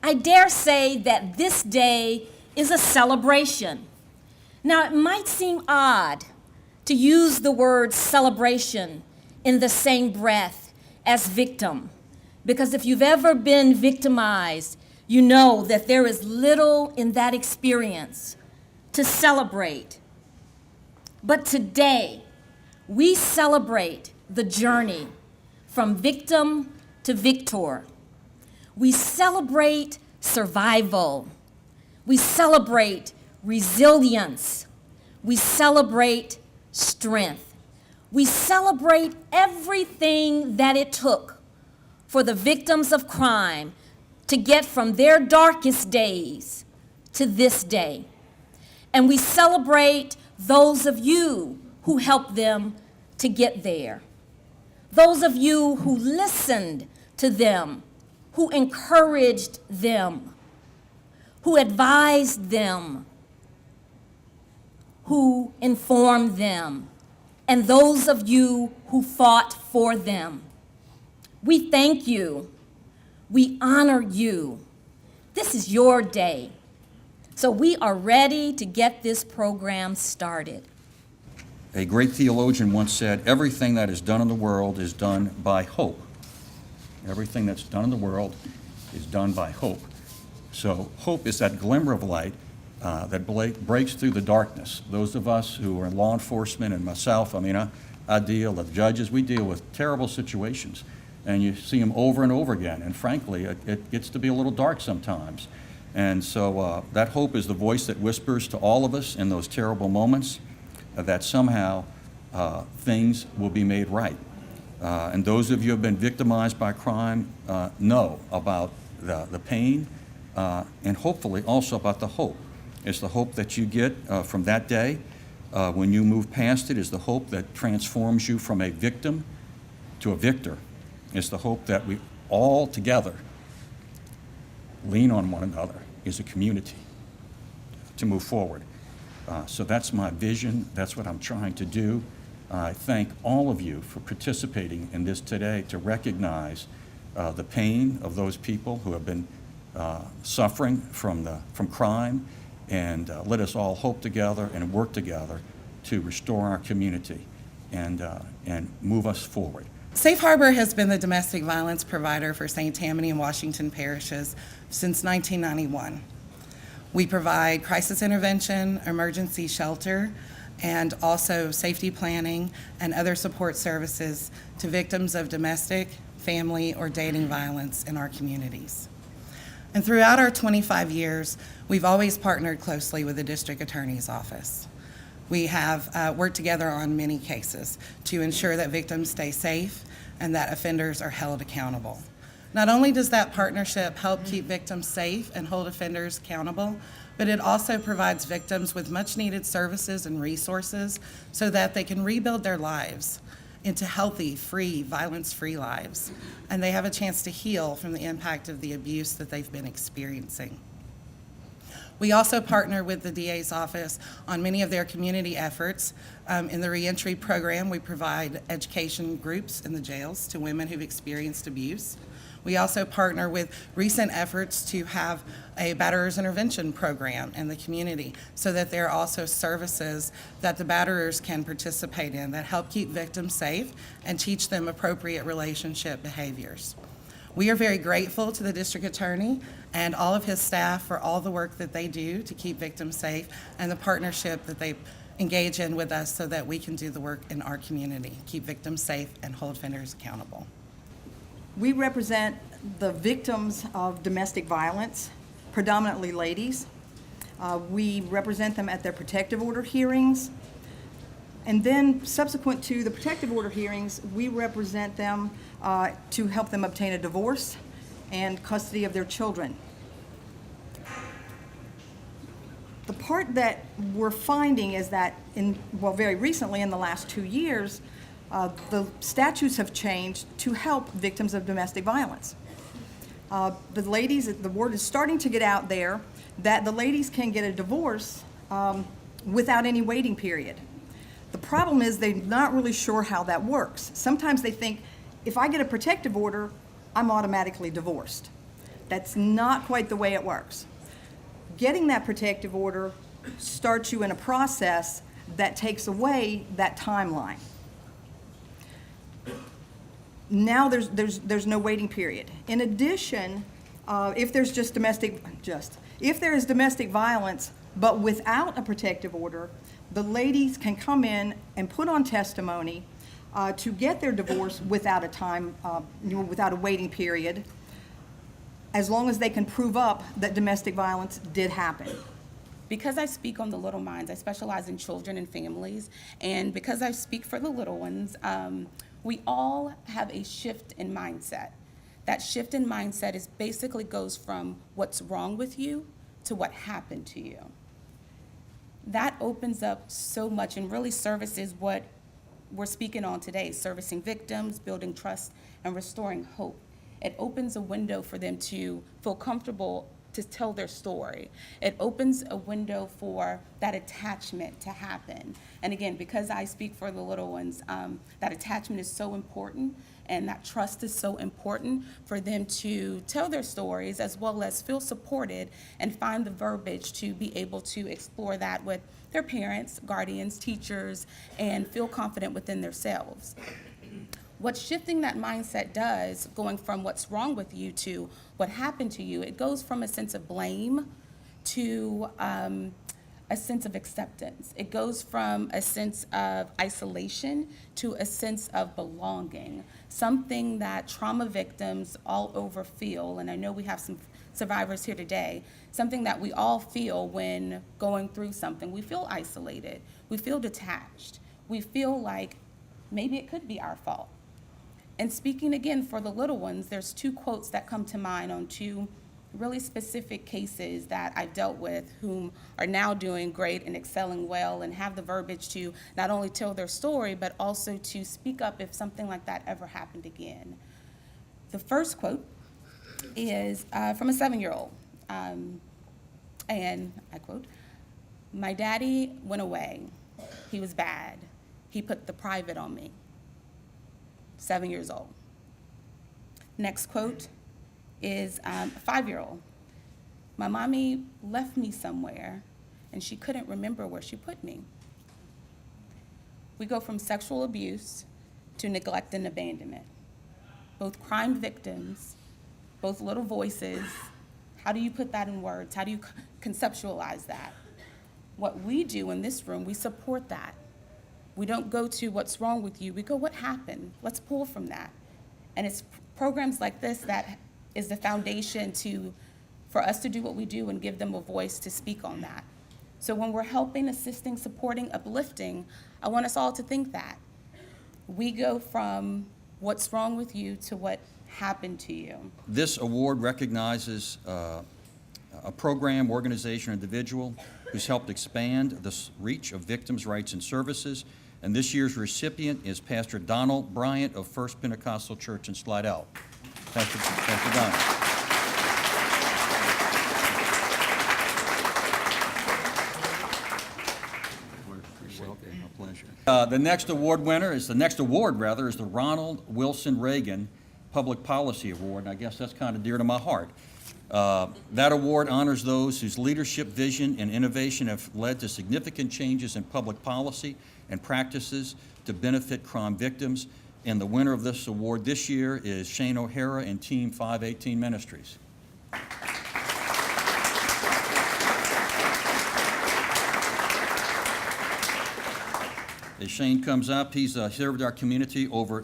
I dare say that this day is a celebration. Now, it might seem odd to use the word celebration in the same breath as victim, because if you've ever been victimized, you know that there is little in that experience to celebrate. But today, we celebrate the journey from victim to victor. We celebrate survival. We celebrate resilience. We celebrate strength. We celebrate everything that it took for the victims of crime to get from their darkest days to this day. And we celebrate those of you who helped them to get there. Those of you who listened to them, who encouraged them, who advised them, who informed them, and those of you who fought for them. We thank you. We honor you. This is your day. So we are ready to get this program started. A great theologian once said, everything that is done in the world is done by hope. Everything that's done in the world is done by hope. So hope is that glimmer of light that breaks through the darkness. Those of us who are in law enforcement, and myself, I deal with judges, we deal with terrible situations. And you see them over and over again. And frankly, it gets to be a little dark sometimes. And so that hope is the voice that whispers to all of us in those terrible moments that somehow things will be made right. And those of you who have been victimized by crime know about the pain and hopefully also about the hope. It's the hope that you get from that day when you move past it. Is the hope that transforms you from a victim to a victor. It's the hope that we all together lean on one another as a community to move forward. So that's my vision. That's what I'm trying to do. I thank all of you for participating in this today to recognize the pain of those people who have been suffering from crime, and let us all hope together and work together to restore our community and move us forward. Safe Harbor has been the domestic violence provider for St. Tammany and Washington parishes since 1991. We provide crisis intervention, emergency shelter, and also safety planning and other support services to victims of domestic, family, or dating violence in our communities. And throughout our 25 years, we've always partnered closely with the District Attorney's Office. We have worked together on many cases to ensure that victims stay safe and that offenders are held accountable. Not only does that partnership help keep victims safe and hold offenders accountable, but it also provides victims with much needed services and resources so that they can rebuild their lives into healthy, free, violence-free lives, and they have a chance to heal from the impact of the abuse that they've been experiencing. We also partner with the DA's office on many of their community efforts. In the reentry program, we provide education groups in the jails to women who've experienced abuse. We also partner with recent efforts to have a batterers intervention program in the community so that there are also services that the batterers can participate in that help keep victims safe and teach them appropriate relationship behaviors. We are very grateful to the district attorney and all of his staff for all the work that they do to keep victims safe and the partnership that they engage in with us so that we can do the work in our community, keep victims safe and hold offenders accountable. We represent the victims of domestic violence, predominantly ladies. We represent them at their protective order hearings. And then subsequent to the protective order hearings, we represent them to help them obtain a divorce and custody of their children. The part that we're finding is that very recently in the last 2 years, the statutes have changed to help victims of domestic violence. The word is starting to get out there that the ladies can get a divorce without any waiting period. The problem is they're not really sure how that works. Sometimes they think, if I get a protective order, I'm automatically divorced. That's not quite the way it works. Getting that protective order starts you in a process that takes away that timeline. Now there's no waiting period. In addition, if there is domestic violence, but without a protective order, the ladies can come in and put on testimony to get their divorce without without a waiting period, as long as they can prove up that domestic violence did happen. Because I speak on the Little Minds, I specialize in children and families, and because I speak for the little ones, we all have a shift in mindset. That shift in mindset basically goes from what's wrong with you to what happened to you. That opens up so much and really services what we're speaking on today, servicing victims, building trust, and restoring hope. It opens a window for them to feel comfortable to tell their story. It opens a window for that attachment to happen. And again, because I speak for the little ones, that attachment is so important, and that trust is so important for them to tell their stories, as well as feel supported and find the verbiage to be able to explore that with their parents, guardians, teachers, and feel confident within themselves. What shifting that mindset does, going from what's wrong with you to what happened to you, it goes from a sense of blame to a sense of acceptance. It goes from a sense of isolation to a sense of belonging, something that trauma victims all over feel, and I know we have some survivors here today, something that we all feel when going through something. We feel isolated, we feel detached, we feel like maybe it could be our fault. And speaking again for the little ones, there's two quotes that come to mind on two really specific cases that I've dealt with, whom are now doing great and excelling well and have the verbiage to not only tell their story, but also to speak up if something like that ever happened again. The first quote is from a 7-year-old, and I quote, "My daddy went away. He was bad. He put the private on me." 7 years old. Next quote is a 5-year-old. "My mommy left me somewhere and she couldn't remember where she put me." We go from sexual abuse to neglect and abandonment. Both crime victims, both little voices. How do you put that in words? How do you conceptualize that? What we do in this room, we support that. We don't go to what's wrong with you. We go, what happened? Let's pull from that. And it's programs like this that is the foundation for us to do what we do and give them a voice to speak on that. So when we're helping, assisting, supporting, uplifting, I want us all to think that. We go from what's wrong with you to what happened to you. This award recognizes a program, organization, or individual who's helped expand the reach of victims' rights and services. And this year's recipient is Pastor Donald Bryant of First Pentecostal Church in Slidell. Pastor Donald. Welcome, a pleasure. The next award is the Ronald Wilson Reagan Public Policy Award, and I guess that's kind of dear to my heart. That award honors those whose leadership, vision, and innovation have led to significant changes in public policy and practices to benefit crime victims. And the winner of this award this year is Shane O'Hara and Team 518 Ministries. As Shane comes up, he's served our community over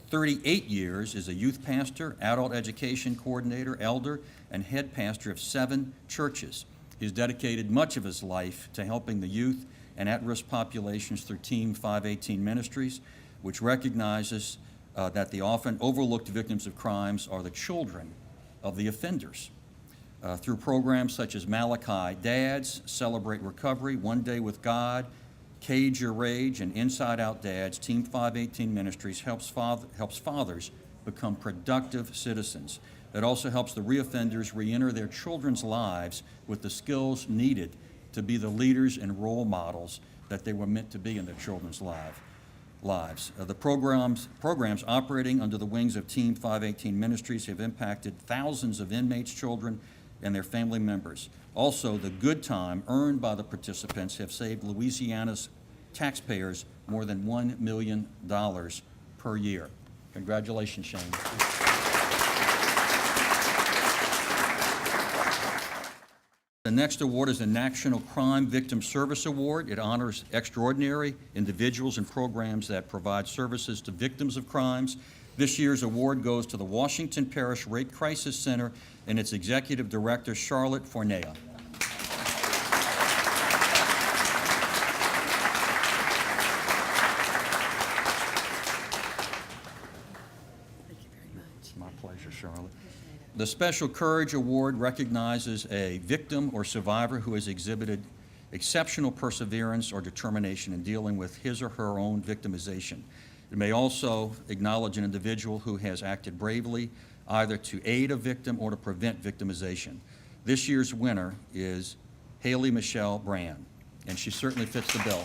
38 years as a youth pastor, adult education coordinator, elder, and head pastor of 7 churches. He's dedicated much of his life to helping the youth and at-risk populations through Team 518 Ministries, which recognizes that the often overlooked victims of crimes are the children of the offenders. Through programs such as Malachi Dads, Celebrate Recovery, One Day with God, Cage Your Rage, and Inside Out Dads, Team 518 Ministries helps fathers become productive citizens. It also helps the reoffenders reenter their children's lives with the skills needed to be the leaders and role models that they were meant to be in their children's life. lives. The programs operating under the wings of Team 518 Ministries have impacted thousands of inmates, children, and their family members. Also, the good time earned by the participants have saved Louisiana's taxpayers more than $1 million per year. Congratulations, Shane. The next award is the National Crime Victim Service Award. It honors extraordinary individuals and programs that provide services to victims of crimes. This year's award goes to the Washington Parish Rape Crisis Center and its executive director, Charlotte Fornea. My pleasure, Charlotte. The Special Courage Award recognizes a victim or survivor who has exhibited exceptional perseverance or determination in dealing with his or her own victimization. It may also acknowledge an individual who has acted bravely, either to aid a victim or to prevent victimization. This year's winner is Haley Michelle Brand, and she certainly fits the bill.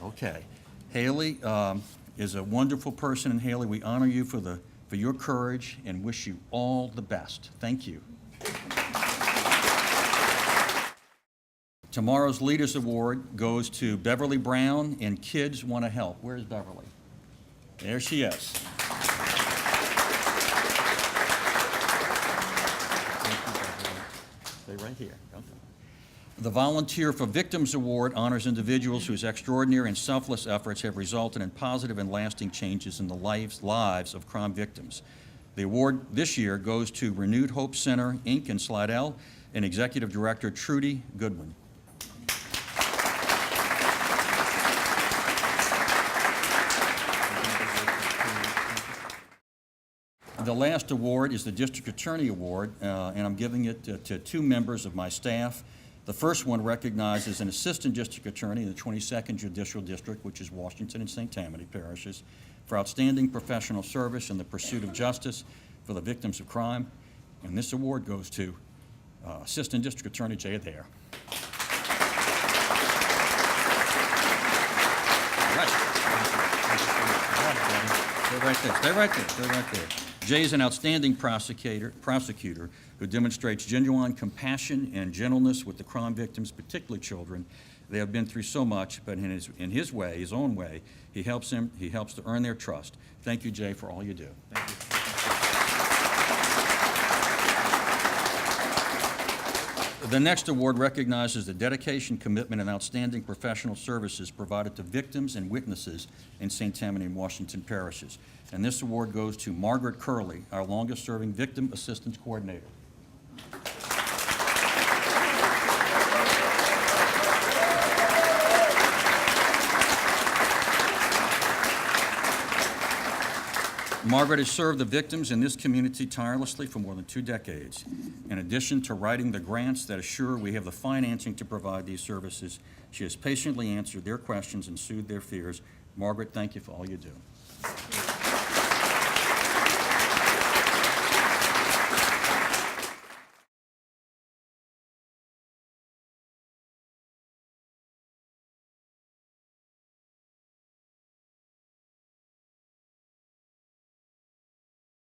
Okay. Haley is a wonderful person, and Haley, we honor you for your courage and wish you all the best. Thank you. Tomorrow's Leaders Award goes to Beverly Brown and Kids Want to Help. Where's Beverly? There she is. Stay right here. Okay. The Volunteer for Victims Award honors individuals whose extraordinary and selfless efforts have resulted in positive and lasting changes in the lives of crime victims. The award this year goes to Renewed Hope Center, Inc. in Slidell, and Executive Director Trudy Goodwin. The last award is the District Attorney Award, and I'm giving it to two members of my staff. The first one recognizes an Assistant District Attorney in the 22nd Judicial District, which is Washington and St. Tammany parishes, for outstanding professional service in the pursuit of justice for the victims of crime. And this award goes to Assistant District Attorney Jay Adair. Stay right there. Jay is an outstanding prosecutor who demonstrates genuine compassion and gentleness with the crime victims, particularly children. They have been through so much, but in his own way, he helps to earn their trust. Thank you, Jay, for all you do. Thank you. The next award recognizes the dedication, commitment, and outstanding professional services provided to victims and witnesses in St. Tammany and Washington parishes. And this award goes to Margaret Curley, our longest-serving Victim Assistance Coordinator. Margaret has served the victims in this community tirelessly for more than 2 decades. In addition to writing the grants that assure we have the financing to provide these services, she has patiently answered their questions and soothed their fears. Margaret, thank you for all you do.